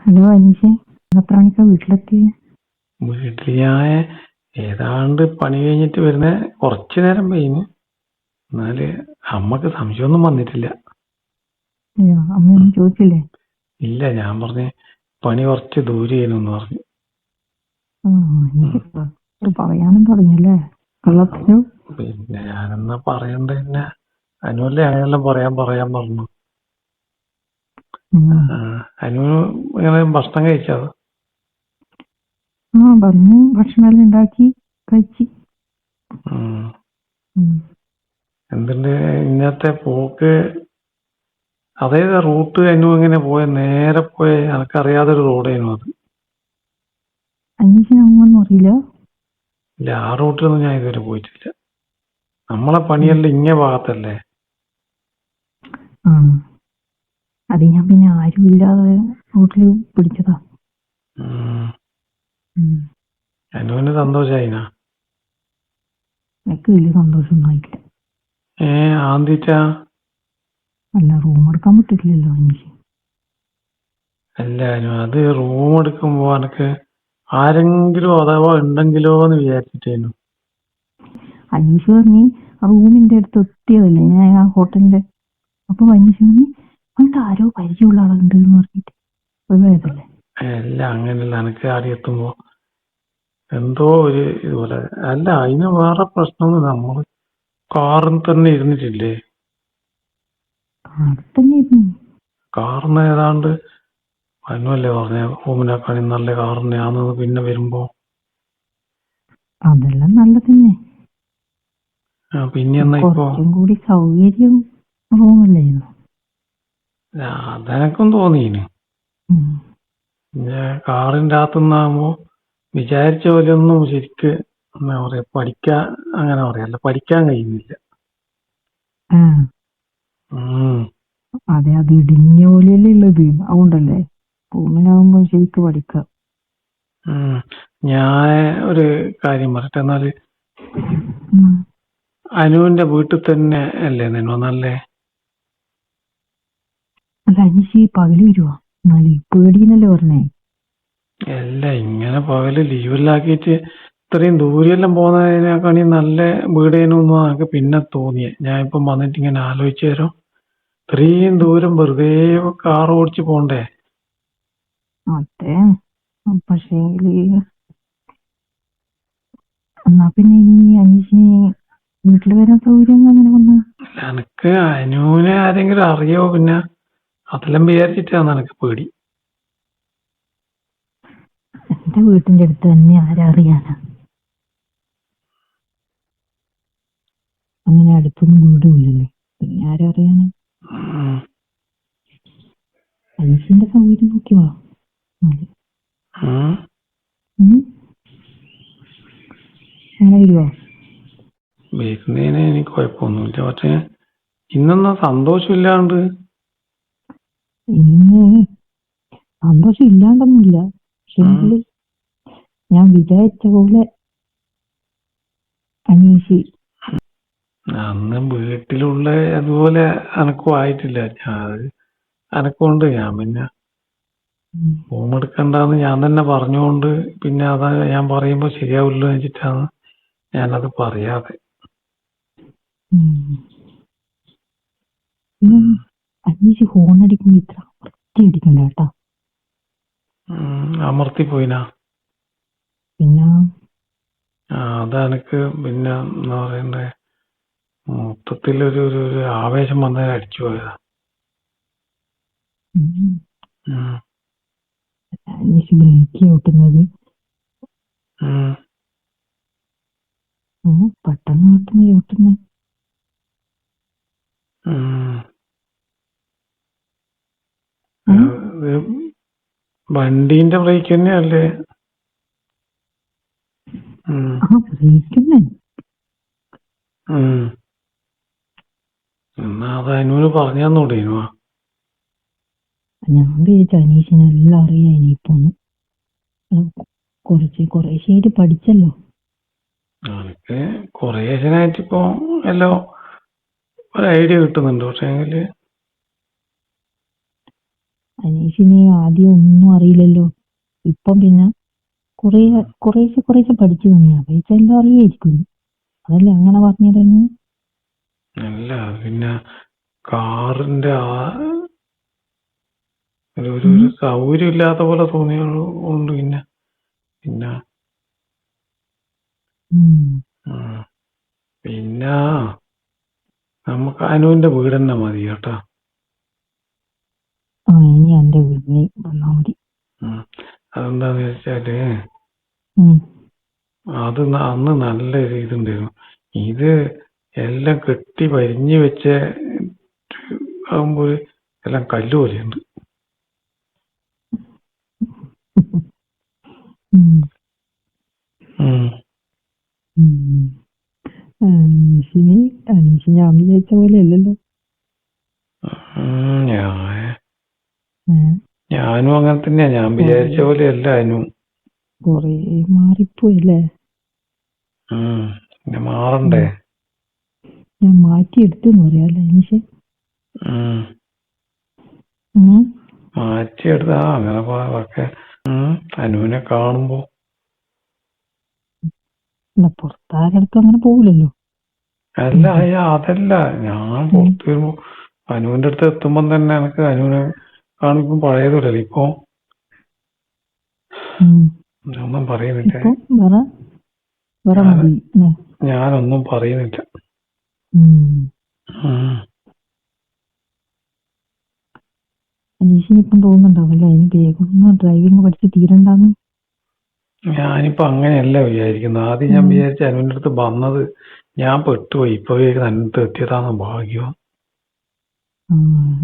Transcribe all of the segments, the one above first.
Hello അനീഷേ, എത്ര മണിക്കാ വീട്ടിലെത്തി? വീട്ടില് ഞാൻ ഏതാണ്ട് പണി കഴിഞ്ഞിട്ട് വരുന്ന കുറച്ചു നേരം കഴിഞ്ഞ്. എന്നാല് അമ്മക്ക് സംശയമൊന്നും വന്നിട്ടില്ല. അയ്യോ, അമ്മയൊന്നും ചോദിച്ചില്ലേ? ഇല്ല, ഞാൻ പറഞ്ഞ് പണി കുറച്ച് ദൂരെയായിരുന്നു എന്ന് പറഞ്ഞു. ആ, എനിക്ക് പറയാനും തുടങ്ങിയല്ലേ കള്ളത്തിനു. പിന്നെ ഞാനെന്നാ പറയണ്ട, പിന്നെ അനുവല്ലേ അങ്ങനെല്ലാം പറയാൻ പറഞ്ഞു. അനു ഇങ്ങനെ ഭക്ഷണം കഴിച്ചോ? പറഞ്ഞു, ഭക്ഷണമെല്ലാം ഉണ്ടാക്കി കഴിച്ച്. എന്തുണ്ട് ഇന്നത്തെ പോക്ക്? അതേത് റൂട്ട്? അനു എങ്ങനെ പോയ? നേരെ പോയ എനക്കറിയാതൊരു റോഡായിരുന്നു അത്. അനീഷിന് അങ്ങൊന്നും അറിയില്ല? ഇല്ല, ആ റൂട്ടിലൊന്നും ഞാൻ ഇതുവരെ പോയിട്ടില്ല. നമ്മളെ പണിയെല്ലാം ഇങ്ങേ ഭാഗത്തല്ലേ. ആ, അത് ഞാൻ പിന്നെ ആരും ഇല്ലാതെ റോട്ടിൽ പിടിച്ചതാ. അനുവിന് സന്തോഷായിനാ? എനിക്ക് വലിയ സന്തോഷമൊന്നും ആയിട്ടില്ല. ആന്തിറ്റാ? അല്ല, റൂം എടുക്കാൻ പറ്റില്ലല്ലോ അനീഷ്. അല്ല അനു, അത് റൂം എടുക്കുമ്പോ എനക്ക് ആരെങ്കിലും അഥവാ ഉണ്ടെങ്കിലോ എന്ന് വിചാരിച്ചിട്ടേനു. അനീഷ് പറഞ്ഞ് റൂമിന്റെ അടുത്ത് എത്തിയതല്ലേ ഞാൻ ആ ഹോട്ടലിന്റെ. അപ്പൊ അനീഷ് പറഞ്ഞ് അങ്ങോട്ട് ആരോ പരിചയമുള്ള ആളുണ്ട് എന്ന് പറഞ്ഞിട്ട് പോയതല്ലേ. അല്ല, അങ്ങനെയല്ല. എനക്ക് ആടെ എത്തുമ്പോ എന്തോ ഒരു ഇതുപോലെ. അല്ല, അതിന് വേറെ പ്രശ്നമൊന്നും. നമ്മള് കാറിൽ തന്നെ ഇരുന്നിട്ടില്ലേ? തന്നെ കാറിന് ഏതാണ്ട് അനുവല്ലേ പറഞ്ഞ റൂമിനെക്കാണി നല്ല കാറിനെയാണെന്ന്. പിന്നെ വരുമ്പോ അതെല്ലാം നല്ലതന്നെ. പിന്നെ എന്നാ ഇപ്പോ കുറച്ചും കൂടി സൗകര്യം റൂമല്ലായിരുന്നു? അതെനക്കും തോന്നീന്. പിന്നെ കാറിന്റെ അകത്തുനിന്നാകുമ്പോ വിചാരിച്ച പോലെയൊന്നും ശരിക്ക് എന്താ പറയാ, അങ്ങനെ പറയാല്ല, പഠിക്കാൻ കഴിയുന്നില്ല. അതെ, അത് ഇടിഞ്ഞ പോലെയല്ലേ ഉള്ളത്. അതുകൊണ്ടല്ലേ റൂമിനാകുമ്പോ ശരിക്ക് പഠിക്കാം. ഞാൻ ഒരു കാര്യം പറയട്ടെ എന്നാല്. അനുവിന്റെ വീട്ടിൽ തന്നെ അല്ലേ നിന്നോ നല്ലേ? അല്ല അനീഷ്, പകല് വരുവാ എന്നാല് പേടിയെന്നല്ലേ പറഞ്ഞേ? അല്ല, ഇങ്ങനെ പകല് ലീവെല്ലാക്കിയിട്ട് ഇത്രയും ദൂരെല്ലാം പോകുന്നതിനെക്കാണി നല്ല വീടേനൊന്നും എനിക്ക് പിന്നെ തോന്നിയേ. ഞാൻ ഇപ്പം വന്നിട്ട് ഇങ്ങനെ ആലോചിച്ചു തരും. ഇത്രയും ദൂരം വെറുതെ കാർ ഓടിച്ച് പോണ്ടേ? അതെ, പക്ഷേ എന്നാ പിന്നെ ഇനി അനീഷിന് വീട്ടിൽ വരാൻ സൗകര്യം അങ്ങനെ വന്നു? എനക്ക് അനുവിനെ ആരെങ്കിലും അറിയോ? പിന്നെ അതെല്ലാം വിചാരിച്ചിട്ടാണ് എനക്ക് പേടി. എന്റെ വീട്ടിന്റെ അടുത്ത് തന്നെ ആരറിയാനാ? അങ്ങനെ അടുത്തൊന്നും വീടുമില്ലല്ലോ, പിന്നെ ആരറിയാനാ? അനീഷിന്റെ സൗകര്യം നോക്കി വാ. അങ്ങനെ വരുവോ? വരുന്നതിന് എനിക്ക് കുഴപ്പമൊന്നുമില്ല. പക്ഷെ ഇന്നൊന്നും സന്തോഷമില്ലാണ്ട്. ഇന്ന് സന്തോഷം ഇല്ലാണ്ടൊന്നുമില്ല, പക്ഷെ ഞാൻ വിചാരിച്ച പോലെ അനീഷ് അന്ന് വീട്ടിലുള്ള അതുപോലെ എനക്കും ആയിട്ടില്ല. എനക്കുണ്ട്. ഞാൻ പിന്നെ റൂം എടുക്കണ്ടെന്ന് ഞാൻ തന്നെ പറഞ്ഞുകൊണ്ട് പിന്നെ അത് ഞാൻ പറയുമ്പോ ശരിയാവില്ലോ എന്ന് വെച്ചിട്ടാണ് ഞാനത് പറയാതെ. അനീഷ് ഹോൺ അടിക്കുമ്പോ ഇത്ര വൃത്തി അടിക്കണ്ട കേട്ടാ. അമർത്തി പോയിനാ? പിന്നെ അതെനക്ക് പിന്നെ എന്താ പറയണ്ടേ, മൊത്തത്തിലൊരു ഒരു ആവേശം വന്നതിൽ അടിച്ചു പോയതാ. അനീഷ് ബ്രേക്ക് ചവിട്ടുന്നത് പെട്ടെന്ന് പെട്ടെന്ന് ചവിട്ടുന്നത്. വണ്ടീന്റെ ബ്രേക്ക് തന്നെയല്ലേ? ബ്രേക്ക് തന്നെ. എന്നാ അത് അനുവിന് പറഞ്ഞു തന്നൂടേനു? ഞാൻ വിചാരിച്ചു അനീഷിനെല്ലാം അറിയാം. ഇനിയിപ്പൊന്ന് കുറേശ്ശേരി പഠിച്ചല്ലോ. എനിക്ക് കുറേശ്ശനായിട്ടിപ്പോ എല്ലാം ഒരു ഐഡിയ കിട്ടുന്നുണ്ട്. പക്ഷെ അനീഷിന് ആദ്യം ഒന്നും അറിയില്ലല്ലോ. ഇപ്പം പിന്നെ കുറേശ്ശെ പഠിച്ചു തന്നെയാ. പൈസ എല്ലാം അറിയായിരിക്കും. അതല്ലേ അങ്ങനെ പറഞ്ഞിരുന്നു. അല്ല പിന്നെ കാറിന്റെ ഒരു സൗകര്യം ഇല്ലാത്ത പോലെ തോന്നിയുണ്ട്. പിന്നെ പിന്നെ പിന്നെ നമുക്ക് അനുവിന്റെ വീട് തന്നെ മതി കേട്ടാ. ഇനി എന്റെ വീടിന് വന്നാ മതി. അതെന്താന്ന് വെച്ചാല് അത് അന്ന് നല്ല ഇതുണ്ടായിരുന്നു. ഇത് എല്ലാം കെട്ടി വരിഞ്ഞു വെച്ച ആകുമ്പോൾ എല്ലാം കല്ല് പോലെയുണ്ട്. അനീഷ് ഞാൻ വിചാരിച്ച പോലെ അല്ലല്ലോ. ഞാനും അങ്ങനെ തന്നെയാ. ഞാൻ വിചാരിച്ച പോലെ അല്ല അനു. കൊറേ മാറിപ്പോയില്ലേ. പിന്നെ മാറണ്ടേ. ഞാൻ മാറ്റിയെടുത്തെന്ന് പറയാല്ലേ അനീഷ്. മാറ്റിയെടുത്ത അങ്ങനെ ഒക്കെ അനുവിനെ കാണുമ്പോ പുറത്താരടുത്ത് അങ്ങനെ പോവില്ലല്ലോ. അല്ല അതല്ല, ഞാൻ പുറത്ത് വരുമ്പോ അനുവിന്റെ അടുത്ത് എത്തുമ്പം തന്നെ എനിക്ക് അനുവിനെ കാണിക്കും പഴയതല്ലേ. ഇപ്പൊ ഒന്നും പറയുന്നില്ല. ഞാനൊന്നും പറയുന്നില്ല. അനീഷിനിപ്പം തോന്നുന്നുണ്ടാവല്ലേ ഇനി വേഗം ഡ്രൈവിംഗ് പഠിച്ച് തീരണ്ടാന്ന്. ഞാനിപ്പോ അങ്ങനെയല്ല വിചാരിക്കുന്നത്. ആദ്യം ഞാൻ വിചാരിച്ച അനുവിന്റെ അടുത്ത് വന്നത് ഞാൻ പെട്ടുപോയി. ഇപ്പൊ അതിനടുത്ത് എത്തിയതാന്ന് ഭാഗ്യം.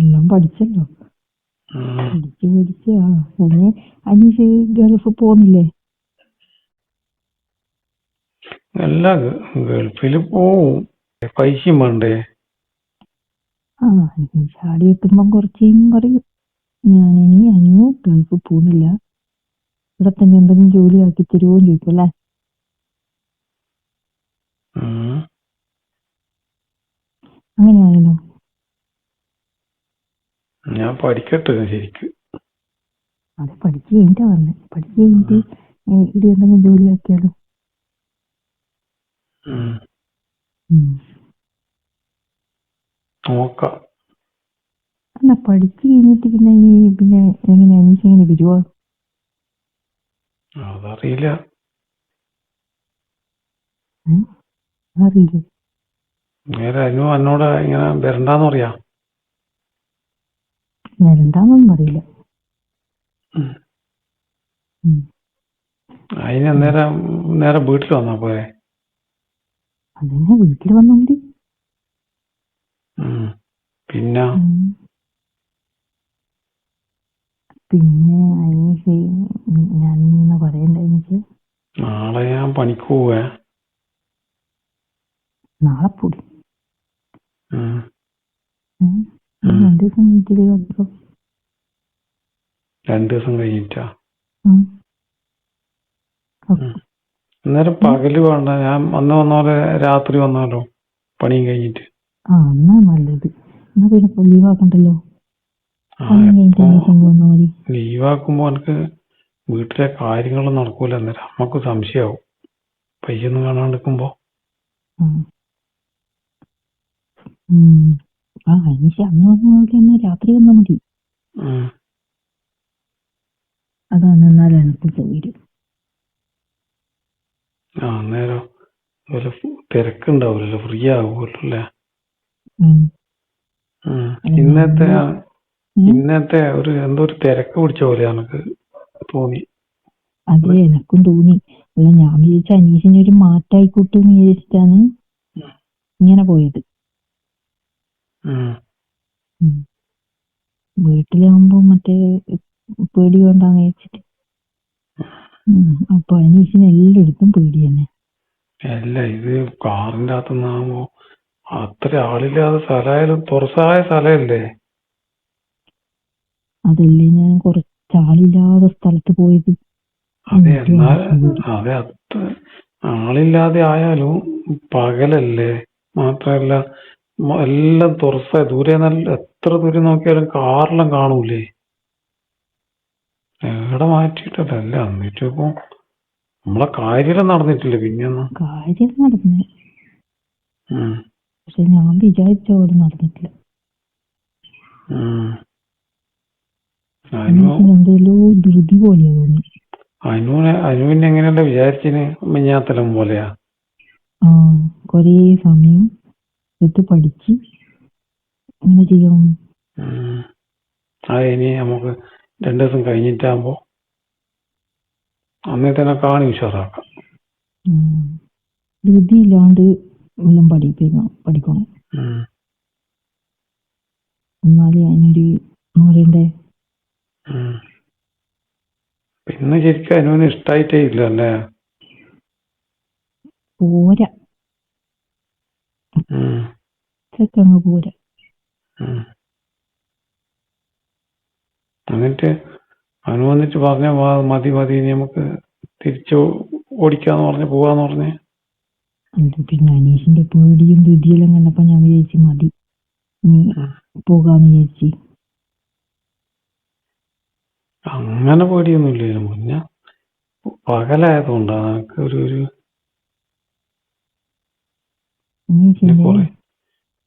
എല്ലാം പഠിച്ചല്ലോ. പഠിച്ച് അനീഷ് ഗൾഫ് പോകുന്നില്ലേ? അല്ല, ഗൾഫിൽ പോവും. പൈസയും വേണ്ടേ? ചാടി എത്തുമ്പം കുറച്ചും പറയും ഞാനിനി അനു ഗൾഫ് പോകുന്നില്ല, ഇവിടെ തന്നെ എന്തെങ്കിലും ജോലി ആക്കി തരുമോ ചോദിക്കും അല്ലേ? അങ്ങനെയാണല്ലോ. ഞാൻ പഠിക്കട്ടെ ശരിക്ക്. അത് പഠിച്ചു കഴിഞ്ഞിട്ടാ പറഞ്ഞത്. പഠിച്ചു കഴിഞ്ഞിട്ട് ഇവിടെ എന്തെങ്കിലും ജോലി ആക്കിയാലോ? നോക്കാം. അല്ല, പഠിച്ചു കഴിഞ്ഞിട്ട് പിന്നെ എങ്ങനെ അനീഷ് എങ്ങനെ വരുവോ? അതറിയില്ല. അറിയില്ലേ? നേരെ അനു എന്നോട് ഇങ്ങനെ വരണ്ടാന്ന് പറയാ. വരണ്ടാന്നൊന്നും പറയില്ല. അതിന് നേരെ വീട്ടിൽ വന്നാ പോരെ? അതന്നെ, വീട്ടിൽ വന്നാ മതി. പിന്നെ അനീഷ് ഞാൻ പറയണ്ട അനീഷ്. നാളെ ഞാൻ പണിക്ക് പോവേ. നാളെ പോടി. 2 ദിവസം കഴിഞ്ഞിട്ട് വന്നോ. 2 ദിവസം കഴിഞ്ഞിട്ടാ? അന്നേരം പകല് വേണ്ട, ഞാൻ വന്നോലെ രാത്രി വന്നാലോ പണിയും കഴിഞ്ഞിട്ട്? എന്നാ നല്ലത്. എന്നാ പിന്നെ ലീവാക്കണ്ടല്ലോ. ലീവാക്കുമ്പോ എനിക്ക് വീട്ടിലെ കാര്യങ്ങളും നടക്കൂല. അന്നേരം അമ്മക്ക് സംശയാവും പൈസ ഒന്നും കാണാണ്ടിരിക്കുമ്പോ. അനീഷ് അന്ന് വന്ന രാത്രി വന്നാ മതി. അതാണ് എന്നാലും എനിക്ക് സൗകര്യം. അന്നേരം തിരക്കുണ്ടാവൂലല്ലോ, ഫ്രീ ആവുമല്ലോ അല്ലേ? ഇന്നത്തെ എന്തോ ഒരു തിരക്ക് പിടിച്ച പോലെ എനിക്ക് തോന്നി. അതെ, എനക്കും തോന്നി. അല്ല, ഞാൻ വിചാരിച്ച അനീഷിന് ഒരു മാറ്റായിക്കോട്ടെന്ന് വിചാരിച്ചിട്ടാണ് ഇങ്ങനെ പോയത്. വീട്ടിലാവുമ്പോ മറ്റേ പേടി വേണ്ടാന്ന് വിചാരിച്ചിട്ട്. അപ്പൊ അനീഷിന് എല്ലായിടത്തും പേടി തന്നെ. അല്ല, ഇത് കാറിന്റെ അകത്തുനിന്നാകുമ്പോ അത്ര ആളില്ലാതെ സ്ഥലമായാലും തുറസായ സ്ഥലമല്ലേ? അതല്ലേ ഞാൻ കുറച്ചാളില്ലാതെ സ്ഥലത്ത് പോയത്. അതെ, അതെ, അത്ര ആളില്ലാതെ ആയാലും പകലല്ലേ? മാത്രല്ല എല്ലാം തുറസായ ദൂരെ, നല്ല എത്ര ദൂരം നോക്കിയാലും കാറെല്ലാം കാണൂലേ? എവിടെ മാറ്റിയിട്ടല്ല അല്ല എന്നിട്ട് ഇപ്പൊ നമ്മളെ കാര്യം നടന്നിട്ടില്ല പിന്നെയൊന്നും. കാര്യം നടന്നു, ഉം. പക്ഷെ ഞാൻ വിചാരിച്ച പോലെ നടന്നിട്ടില്ല. ഉം. അനു എന്തേലോ ധൃതി പോലെയാ തോന്നി. അനുവിനെ എങ്ങനെയല്ല വിചാരിച്ചിന് മിഞ്ഞാത്തലം പോലെയാ. ആ, കൊറേ സമയം എടുത്ത് പഠിച്ച് അങ്ങനെ ചെയ്യണം. ഇനി നമുക്ക് 2 ദിവസം കഴിഞ്ഞിട്ടാകുമ്പോ അന്നേ തന്നെ കാണി ഉഷാറാക്കാം. ധൃതി ഇല്ലാണ്ട് എല്ലാം പഠിക്കണം. എന്നാലേ അതിനൊരു പറയണ്ടേ. പിന്നെ ശരിക്കും അനുവിന് ഇഷ്ടായിട്ടേ ഇല്ല അല്ലേ? പോരാ, ചെക്കങ്ങ് പോരാ. എന്നിട്ട് അനു വന്നിട്ട് പറഞ്ഞ മതി ഇനി നമുക്ക് തിരിച്ചു ഓടിക്കാന്ന് പറഞ്ഞ് പോവാന്ന് പറഞ്ഞ്. പിന്നെ അനീഷിന്റെ പേടിയും ധൃതിയെല്ലാം കണ്ടപ്പോ ഞാൻ വിചാരിച്ചു മതി, നീ പോകാന്ന് വിചാരിച്ചു. അങ്ങനെ പേടിയൊന്നും ഇല്ലല്ലോ മുന്നേ, പകലായതുകൊണ്ടാണ് എനിക്ക്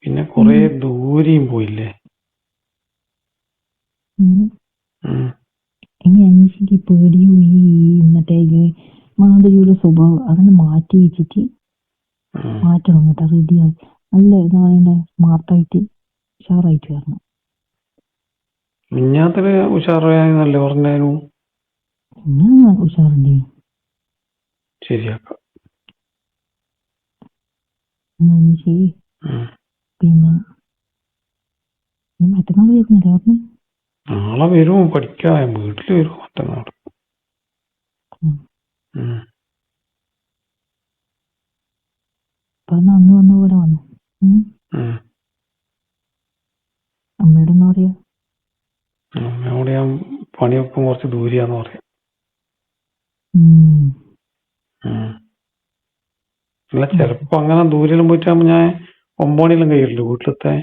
പിന്നെ കൊറേ ദൂരെയും പോയില്ലേ. ഇനി അനീഷിക്ക് പേടിയും ഈ മറ്റേ മാധവിയുടെ സ്വഭാവം അങ്ങനെ മാറ്റി വെച്ചിട്ട് മാറ്റണം കേട്ടോ. റെഡിയായി നല്ല എന്താ പറയണ്ടേ, സ്മാർട്ടായിട്ട് ഉഷാറായിട്ട് വരണം. മിഞ്ഞാത്തില് ഉഷാറായെന്നല്ലേ പറഞ്ഞാലും. ഞാൻ ഉഷാറുണ്ടേ, ശരിയാക്കാം. ശരി. പിന്നെ മറ്റന്നാൾ വരുന്നില്ല പറഞ്ഞ? നാളെ വരും, പഠിക്കാൻ വീട്ടില് വരും മറ്റന്നാൾ. അന്ന് വന്ന പോലെ വന്നു. അമ്മയോട് എന്താ പറയാ? അമ്മയോട് ഞാൻ പണിയൊപ്പം കുറച്ച് ദൂരെയാന്ന് പറയാം. അല്ല ചെലപ്പോ അങ്ങനെ ദൂരെല്ലാം പോയിട്ടാകുമ്പോ ഞാൻ 9 മണിയെല്ലാം കഴിയില്ല വീട്ടിലെത്താൻ.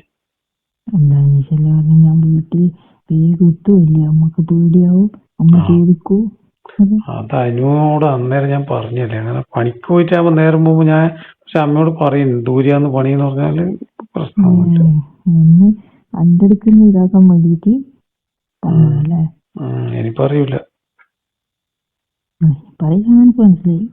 എന്താന്ന് വെച്ചാൽ ഞാൻ വീട്ടിൽ വേഗം എത്തുമില്ല, അമ്മക്ക് പേടിയാവും, അമ്മ ചോദിക്കൂ. അത് അനുവിനോട് അന്നേരം ഞാൻ പറഞ്ഞല്ലേ, അങ്ങനെ പണിക്ക് പോയിട്ടാകുമ്പോ നേരം പോകുമ്പോ ഞാൻ പക്ഷെ അമ്മയോട് പറയും ദൂരെയാന്ന് പണിന്ന് പറഞ്ഞാല് പ്രശ്നമൊന്നുമില്ല. ഒന്ന് അന്റെ അടുക്കുന്ന ഇതാക്കാൻ വേണ്ടിട്ട് പറഞ്ഞല്ലേ. ഇനി പറയൂല. പറയാൻ മനസ്സിലായി.